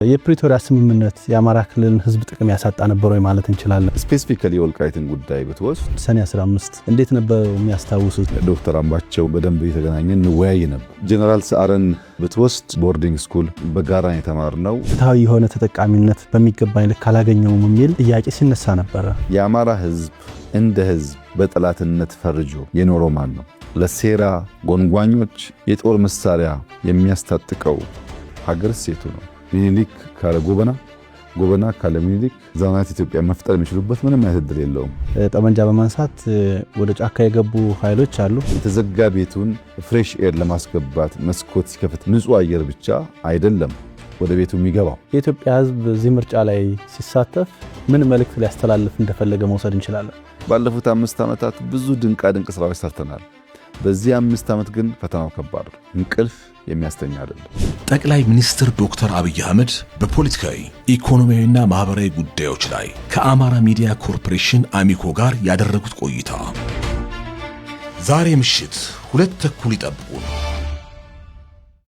የፕሪቶሪያ ስምምነት የአማራ ክልልን ህዝብ ጥቅም ያሳጣ ነበር ወይ ማለት እንችላለን? ስፔሲፊካሊ የወልቃይትን ጉዳይ ብትወስድ ሰኔ 15 እንዴት ነበር የሚያስታውሱት? ዶክተር አምባቸው በደንብ የተገናኘን እንወያይ ነበር። ጀነራል ሰዓረን ብትወስድ ቦርዲንግ ስኩል በጋራ የተማርነው ፍትሃዊ የሆነ ተጠቃሚነት በሚገባኝ ልክ አላገኘውም የሚል ጥያቄ ሲነሳ ነበረ። የአማራ ህዝብ እንደ ህዝብ በጠላትነት ፈርጆ የኖረው ማን ነው? ለሴራ ጎንጓኞች የጦር መሳሪያ የሚያስታጥቀው ሀገር ሴቱ ነው። ሚኒሊክ ካለ ጎበና ካለ ሚኒሊክ ዘመናት ኢትዮጵያ መፍጠር የሚችሉበት ምንም አይነት እድል የለውም። ጠመንጃ በማንሳት ወደ ጫካ የገቡ ኃይሎች አሉ። የተዘጋ ቤቱን ፍሬሽ ኤር ለማስገባት መስኮት ሲከፍት ንጹህ አየር ብቻ አይደለም ወደ ቤቱ የሚገባው። የኢትዮጵያ ህዝብ እዚህ ምርጫ ላይ ሲሳተፍ ምን መልእክት ሊያስተላልፍ እንደፈለገ መውሰድ እንችላለን? ባለፉት 5 ዓመታት ብዙ ድንቅ ስራዎች ሰርተናል። በዚህ 5 ዓመት ግን ፈተናው ከባድ ነው። እንቅልፍ የሚያስተኛ አይደለም። ጠቅላይ ሚኒስትር ዶክተር አብይ አህመድ በፖለቲካዊ ኢኮኖሚያዊና ማህበራዊ ጉዳዮች ላይ ከአማራ ሚዲያ ኮርፖሬሽን አሚኮ ጋር ያደረጉት ቆይታ ዛሬ ምሽት 2:30 ይጠብቁን።